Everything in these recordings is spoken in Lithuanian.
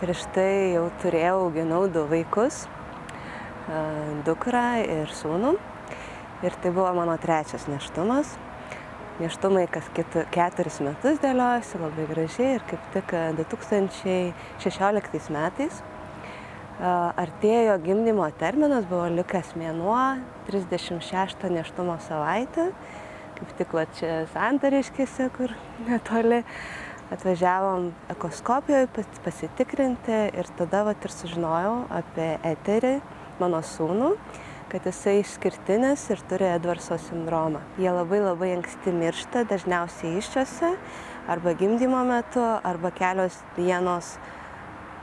Prieš tai jau auginau 2 vaikus, dukrą ir sūnų. Ir tai buvo mano 3 nėštumas. Nėštumai kas 4 metus dėliojasi labai gražiai ir kaip tik 2016 metais artėjo gimdymo terminas, buvo likęs mėnuo, 36 nėštumo savaitė. Kaip tik va čia Santariškėse, kur netoli, atvažiavom echoskopijoje pasitikrinti ir tada vat ir sužinojau apie Eterį, mano sūnų, kad jisai išskirtinis ir turi Edvardso sindromą. Jie labai anksti miršta, dažniausiai įsčiose, arba gimdymo metu, arba kelios dienos,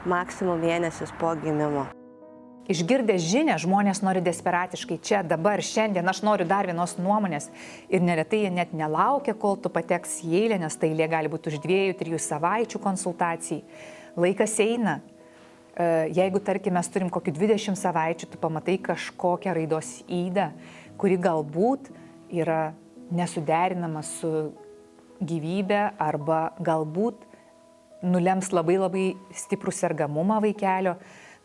maksimum mėnesis po gimimo. Išgirdę žinią, žmonės nori desperatiškai čia, dabar, šiandien, aš noriu dar vienos nuomonės. Ir neretai jie net nelaukia, kol tu pateks į eilę, nes tai eilė gali būti už 2-3 savaičių konsultacijai. Laikas eina. Jeigu, tarkim, mes turim kokį 20 savaičių, tu pamatai kažkokią raidos ydą, kuri galbūt yra nesuderinama su gyvybe arba galbūt nulems labai stiprų sergamumą vaikelio,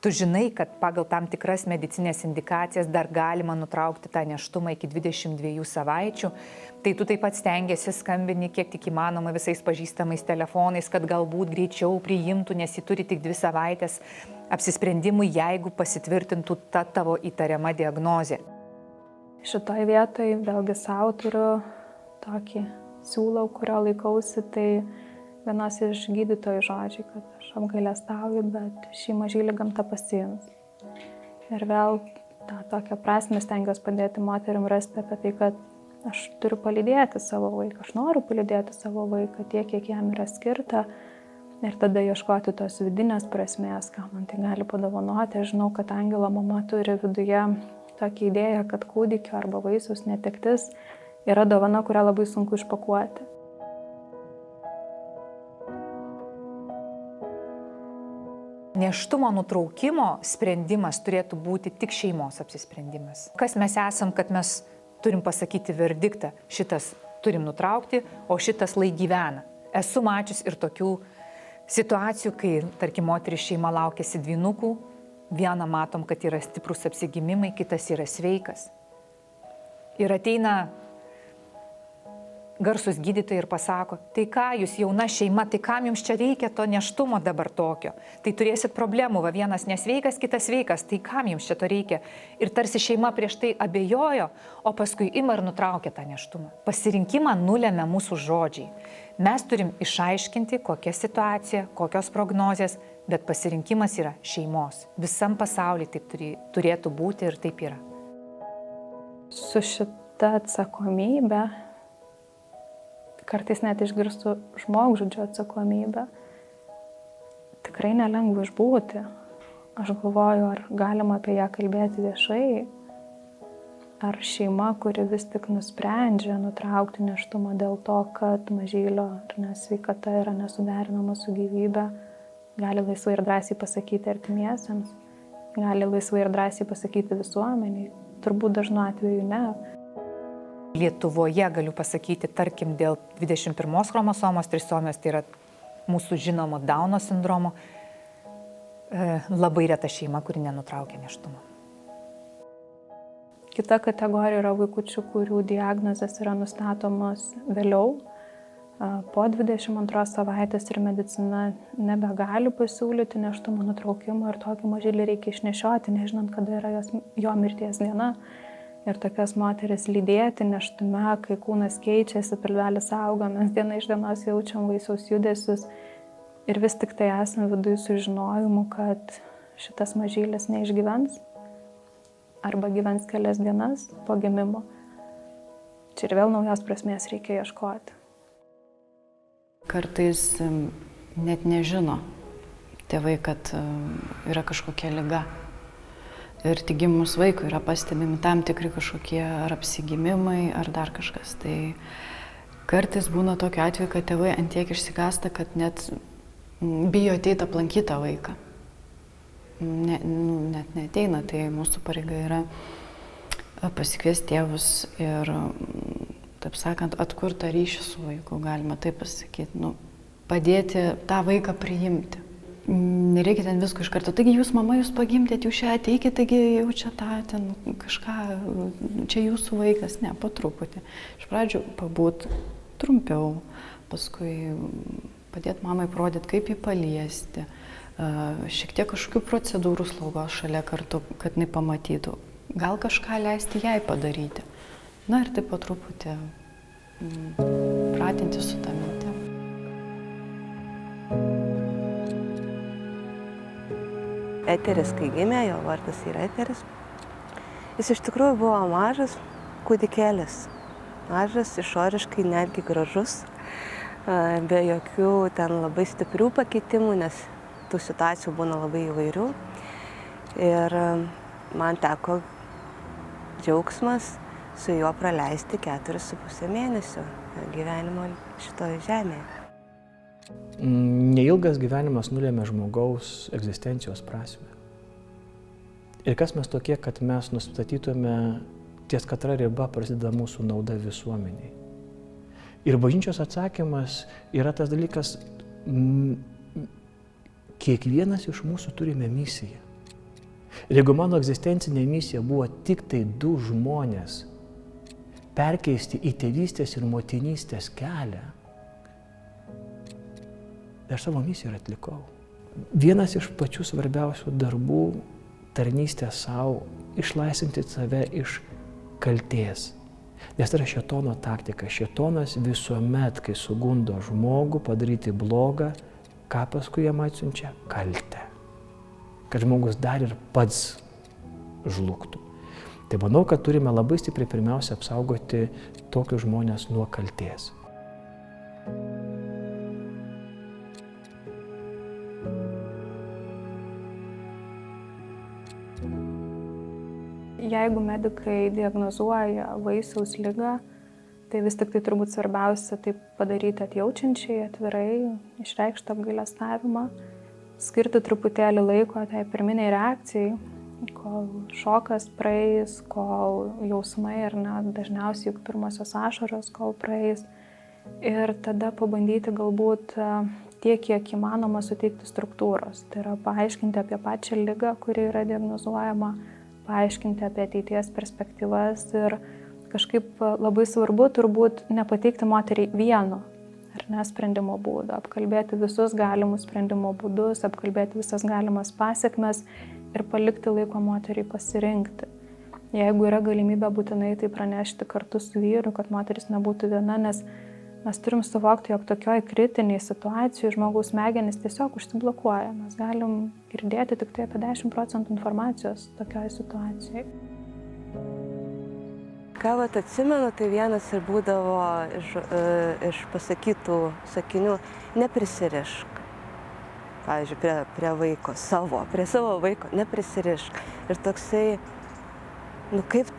tu žinai, kad pagal tam tikras medicinės indikacijas dar galima nutraukti tą nėštumą iki 22 savaičių, tai tu taip pat stengiasi skambini kiek tik įmanoma visais pažįstamais telefonais, kad galbūt greičiau priimtų, nes jį turi tik 2 savaitės apsisprendimui, jeigu pasitvirtintų ta tavo įtariama diagnozė. Šitoj vietoj vėlgi savo turiu tokį siūlau, kurio laikausi, tai vienas iš gydytojų žodžiai, kad aš apgailestauju, bet šį mažylį gamta pasiims. Ir vėl tą tokią prasmę stengiuosi padėti moterim rasti apie tai, kad aš turiu palydėti savo vaiką, aš noriu palydėti savo vaiką tiek, kiek jam yra skirta. Ir tada ieškoti tos vidinės prasmės, ką man tai gali padovanoti. Aš žinau, kad angelo mama turi viduje tokią idėją, kad kūdikio arba vaisiaus netektis yra dovana, kurią labai sunku išpakuoti. Nėštumo nutraukimo sprendimas turėtų būti tik šeimos apsisprendimas. Kas mes esam, kad mes turim pasakyti verdiktą, šitas turim nutraukti, o šitas lai gyvena. Esu mačius ir tokių situacijų, kai, tarkim, moteris šeima laukiasi dvynukų, vieną matom, kad yra stiprus apsigimimai, kitas yra sveikas. Ir ateina garsus gydytojai ir pasako, tai ką jūs jauna šeima, tai kam jums čia reikia to nėštumo dabar tokio? Tai turėsit problemų, va vienas nesveikas, kitas sveikas, tai kam jums čia to reikia? Ir tarsi šeima prieš tai abejojo, o paskui ima ir nutraukia tą nėštumą. Pasirinkimą nulemia mūsų žodžiai. Mes turim išaiškinti, kokia situacija, kokios prognozės, bet pasirinkimas yra šeimos. Visam pasaulyje taip turėtų būti ir taip yra. Su šita atsakomybė kartais net išgirstu žmogžudžio atsakomybę. Tikrai nelengva išbūti. Aš galvoju, ar galima apie ją kalbėti viešai, ar šeima, kuri vis tik nusprendžia nutraukti nėštumą dėl to, kad mažylio sveikata yra nesuderinama su gyvybe, gali laisvai ir drąsiai pasakyti artimiesiems, gali laisvai ir drąsiai pasakyti visuomeniai. Turbūt dažnu atveju ne. Lietuvoje galiu pasakyti, tarkim, dėl 21 chromosomos trisomijos, tai yra mūsų žinomo Dauno sindromo, labai reta šeima, kuri nenutraukia nėštumo. Kita kategorija yra vaikučių, kurių diagnozės yra nustatomos vėliau, po 22 savaitės ir medicina nebegali pasiūlyti nėštumo nutraukimo ir tokį mažylį reikia išnešioti, nežinant, kada yra jo mirties diena. Ir tokias moteris lydėti nėštume, kai kūnas keičiasi, pilvelis auga, mes diena iš dienos jaučiam vaisiaus judesius ir vis tik tai esame viduje sužinojimu, kad šitas mažylis neišgyvens arba gyvens kelias dienas po gimimo. Čia ir vėl naujos prasmės reikia ieškoti. Kartais net nežino tėvai, kad yra kažkokia liga. Ir tik gimus vaikui yra pastebimi tam tikri kažkokie ar apsigimimai, ar dar kažkas. Tai kartais būna tokiu atveju, kad tėvai antiek išsigąsta, kad net bijo ateiti aplankyti tą vaiką. Net neateina, tai mūsų pareiga yra pasikviesti tėvus ir, taip sakant, atkurtą ryšį su vaiku, galima taip pasakyti, padėti tą vaiką priimti. nereikia ten visko iš karto. Taigi jūs, mama, jūs pagimdėt, jūs čia ateikit, taigi jau čia tą, ten kažką, čia jūsų vaikas. Ne, po truputį. Iš pradžių pabūt trumpiau, paskui padėti mamai parodyti, kaip jį paliesti. Šiek tiek kažkokių procedūrų slaugos šalia kartu, kad jinai pamatytų. Gal kažką leisti jai padaryti. Na ir taip po truputį pratinti su tą mintim. Eteris, kai gimė, jo vardas yra Eteris. Jis iš tikrųjų buvo mažas kūdikėlis. Mažas, išoriškai netgi gražus, be jokių ten labai stiprių pakeitimų, nes tų situacijų būna labai įvairių. Ir man teko džiaugsmas su juo praleisti 4,5 mėnesio gyvenimo šitoje žemėje. Neilgas gyvenimas nulėmė žmogaus egzistencijos prasmę. Ir kas mes tokie, kad mes nustatytume, ties katra riba prasideda mūsų nauda visuomeniai. Ir bažnyčios atsakymas yra tas dalykas, kiekvienas iš mūsų turime misiją. Ir jeigu mano egzistencinė misija buvo tik tai 2 žmonės perkeisti į tėvystės ir motinystės kelią, aš savo misiją ir atlikau. Vienas iš pačių svarbiausių darbų - tarnystė savo, išlaisvinti save iš kaltės. Nes tai yra šėtono taktika. Šėtonas visuomet, kai sugundo žmogų padaryti blogą, ką paskui jam atsiunčia? Kaltę. Kad žmogus dar ir pats žlugtų. Tai manau, kad turime labai stipriai pirmiausia apsaugoti tokius žmonės nuo kaltės. Jeigu medikai diagnozuoja vaisiaus ligą, tai vis tik tai turbūt svarbiausia tai padaryti atjaučiančiai, atvirai, išreikšti apgailestavimą, skirti truputėlį laiko tai pirminiai reakcijai, kol šokas praeis, kol jausmai ar net dažniausiai juk pirmosios ašaros, kol praeis. Ir tada pabandyti galbūt tiek, kiek įmanoma suteikti struktūros. Tai yra paaiškinti apie pačią ligą, kuri yra diagnozuojama, paaiškinti apie ateities perspektyvas ir kažkaip labai svarbu turbūt nepateikti moteriai vieno ar ne sprendimo būdo, apkalbėti visus galimus sprendimo būdus, apkalbėti visas galimas pasiekmes ir palikti laiko moteriai pasirinkti. Jeigu yra galimybė būtinai tai pranešti kartu su vyru, kad moteris nebūtų viena, nes mes turim suvokti, jog tokioj kritiniai situacijai žmogaus smegenys tiesiog užsiblokuoja. Mes galim girdėti tik tai apie 10% informacijos tokioj situacijai. Ką atsimenu, tai vienas ir būdavo iš pasakytų sakinių neprisirišk. Pavyzdžiui, prie vaiko savo, prie savo vaiko neprisirišk. Ir toksai, kaip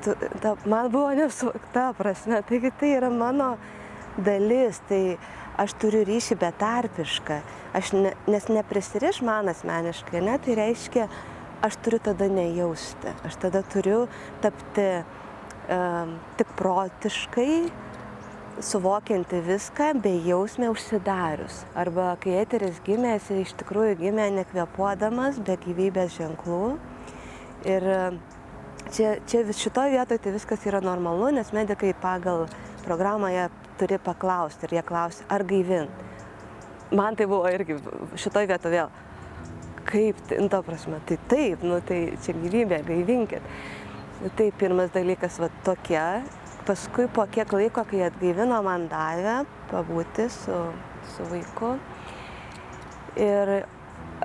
man buvo nesuvokta prasme, taigi tai yra mano dalis, tai aš turiu ryšį betarpišką, nes neprisiriš man asmeniškai, ne, tai reiškia, aš turiu tada nejausti, aš tada turiu tapti tik protiškai, suvokianti viską, bei jausmė užsidarius. Arba kai Eteris gimė, jis iš tikrųjų gimė nekvėpuodamas, be gyvybės ženklų. Ir čia šitoje vietoje tai viskas yra normalu, nes medikai pagal programą jie turi paklausti ir jie klausia, ar gaivint. Man tai buvo irgi šitoje vietoje vėl. Kaip, ta prasme, tai taip, tai čia gyvybė, gaivinkit. Tai pirmas dalykas va tokie. Paskui po kiek laiko, kai atgaivino, man davė pabūti su vaiku. Ir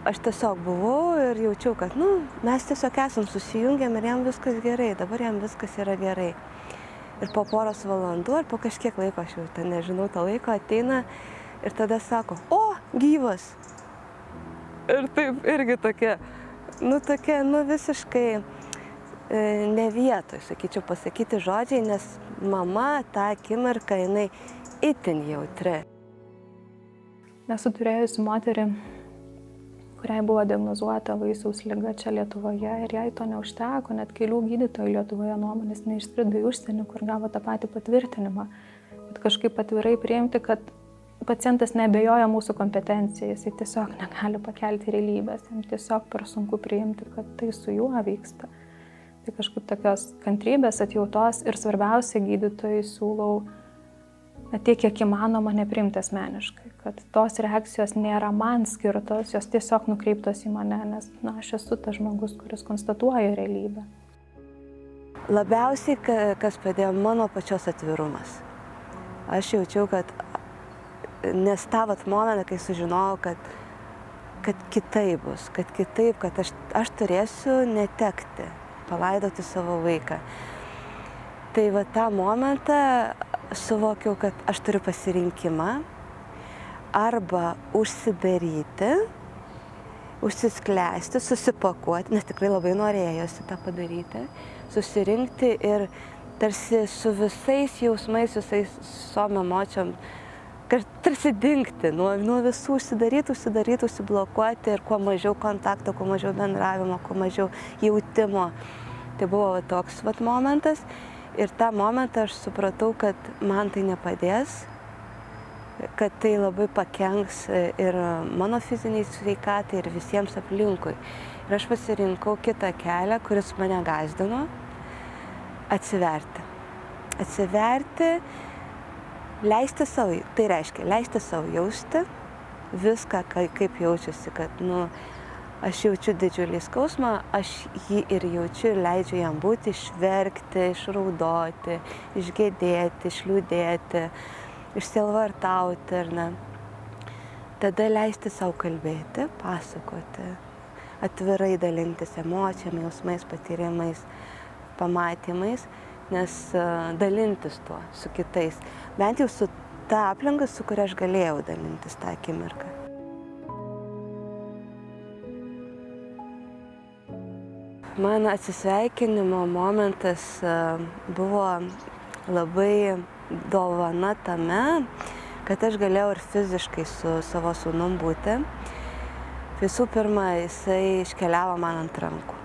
aš tiesiog buvau ir jaučiau, kad mes tiesiog esam susijungėm ir jam viskas gerai, dabar jam viskas yra gerai. Ir po poros valandų ar po kažkiek laiko, aš jau ten nežinau, to laiko ateina ir tada sako, o, gyvas. Ir taip irgi tokia, visiškai ne vietoj, sakyčiau, pasakyti žodžiai, nes mama tą akimirką, jinai itin jautri. Nesu turėjusi moterį, kuriai buvo diagnozuota vaisiaus liga čia Lietuvoje ir jai to neužteko, net kelių gydytojų Lietuvoje nuomonės neišskrido į užsienį, kur gavo tą patį patvirtinimą. Bet kažkaip atvirai priimti, kad pacientas nebejoja mūsų kompetencija, jisai tiesiog negali pakelti realybės, jam tiesiog per sunku priimti, kad tai su juo vyksta. Tai kažkaip tokios kantrybės, atjautos ir svarbiausia gydytojai siūlau tiek, kiek įmanoma nepriimti asmeniškai, kad tos reakcijos nėra man skirtos, jos tiesiog nukreiptos į mane, nes aš esu tas žmogus, kuris konstatuoja realybę. Labiausiai, kas padėjo mano pačios atvirumas. Aš jaučiau, kad nes tą momentą, kai sužinojau, kad kitaip bus, kad aš turėsiu netekti, palaidoti savo vaiką. Tai tą momentą suvokiau, kad aš turiu pasirinkimą arba užsidaryti, užsisklęsti, susipakuoti, nes tikrai labai norėjosi tą padaryti, susirinkti ir tarsi su visais jausmais, visais visom emocijom, tarsi dingti, nuo visų užsidaryti, užsiblokuoti ir kuo mažiau kontakto, kuo mažiau bendravimo, kuo mažiau jautimo. Tai buvo toks momentas ir tą momentą aš supratau, kad man tai nepadės, kad tai labai pakenks ir mano fiziniai sveikatai ir visiems aplinkui. Ir aš pasirinkau kitą kelią, kuris mane gąsdino - atsiverti. Atsiverti, leisti savo, tai reiškia leisti savo jausti viską, kaip jaučiuosi, kad aš jaučiu didžiulį skausmą, aš jį ir jaučiu ir leidžiu jam būti, išverkti, išraudoti, išgėdėti, išliūdėti, išsielvartauti, ar ne. Tada leisti savo kalbėti, pasakoti, atvirai dalintis emocijom, jausmais, patyrimais, pamatymais, nes dalintis tuo su kitais, bent jau su ta aplinka, su kuria aš galėjau dalintis tą akimirką. Man atsisveikinimo momentas buvo labai dovana tame, kad aš galėjau ir fiziškai su savo sūnum būti. Visų pirma, jisai iškeliavo man ant rankų.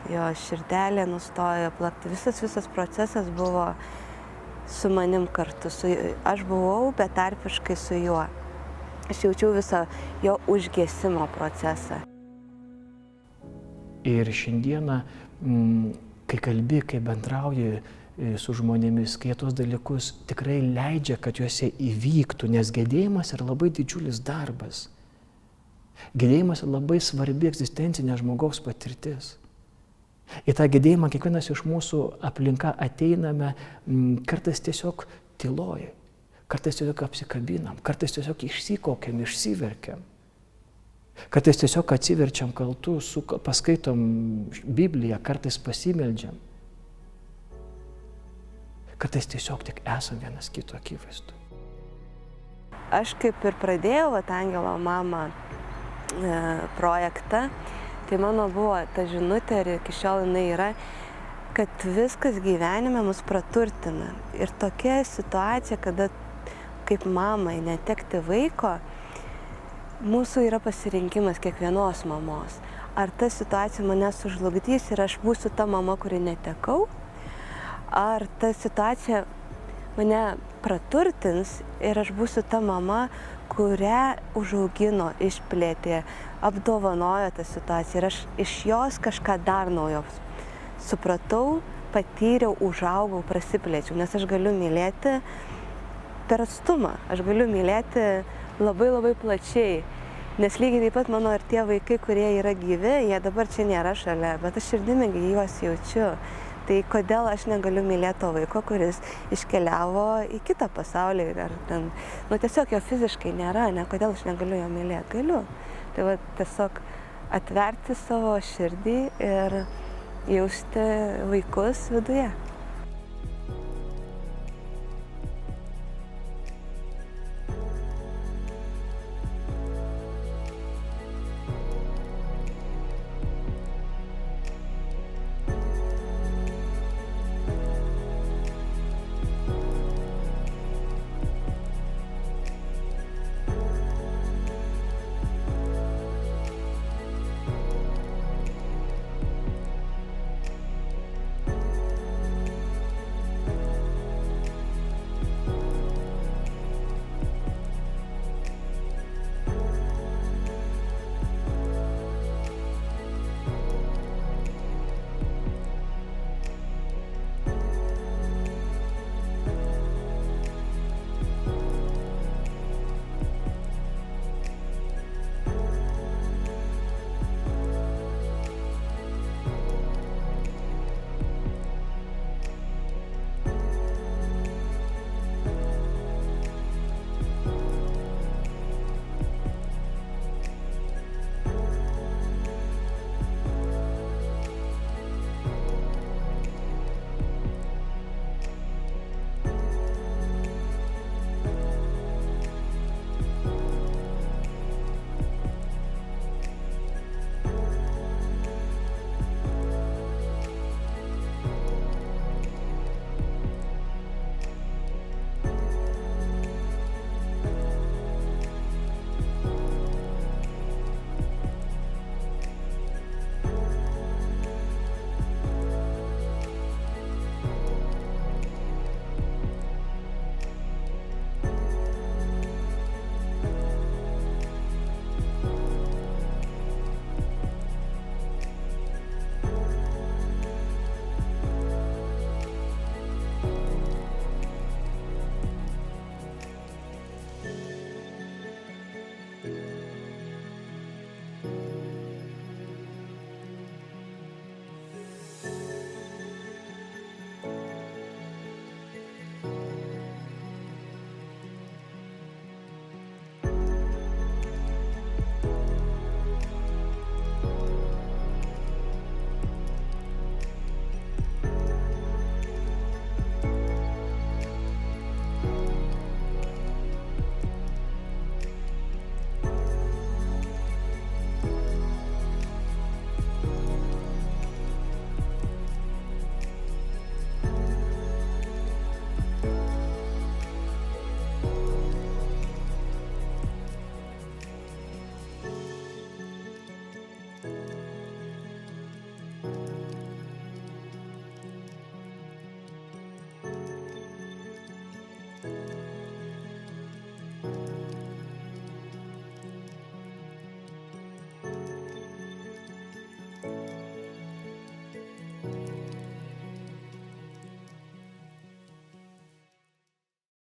Jo širdelė nustojo plakti. Visas procesas buvo su manim kartu. Aš buvau betarpiškai su juo. Aš jaučiau visą jo užgesimo procesą. Ir šiandieną, kai kalbi, kai bendrauji su žmonėmis, kai tos dalykus tikrai leidžia, kad juose įvyktų, nes gedėjimas yra labai didžiulis darbas. Gedėjimas yra labai svarbi egzistencinė žmogaus patirtis. Į tą gedėjimą kiekvienas iš mūsų aplinka ateiname, kartais tiesiog tyloji, kartais tiesiog apsikabinam, kartais tiesiog išsikokiam, išsiverkiam. Kartais tiesiog atsiverčiam kartu, paskaitom Bibliją, kartais pasimeldžiam. Kartais tiesiog tik esam vienas kito akivaizdu. Aš kaip ir pradėjau Angelo mama projektą, tai mano buvo ta žinutė ir iki šiol jinai yra, kad viskas gyvenime mus praturtina. Ir tokia situacija, kada kaip mamai netekti vaiko, mūsų yra pasirinkimas kiekvienos mamos. Ar ta situacija mane sužlugdys ir aš būsiu ta mama, kuri netekau, ar ta situacija mane praturtins ir aš būsiu ta mama, kurią užaugino, išplėtė, apdovanojo tą situaciją ir aš iš jos kažką dar naujo supratau, patyriau, užaugau, prasiplėčiau, nes aš galiu mylėti per atstumą, aš galiu mylėti labai plačiai, nes lygiai taip pat mano ir tie vaikai, kurie yra gyvi, jie dabar čia nėra šalia, bet aš širdimi juos jaučiu. Tai kodėl aš negaliu mylėti to vaiko, kuris iškeliavo į kitą pasaulį, ar ten, tiesiog jo fiziškai nėra, kodėl aš negaliu jo mylėti? Galiu. Tai tiesiog atverti savo širdį ir jausti vaikus viduje.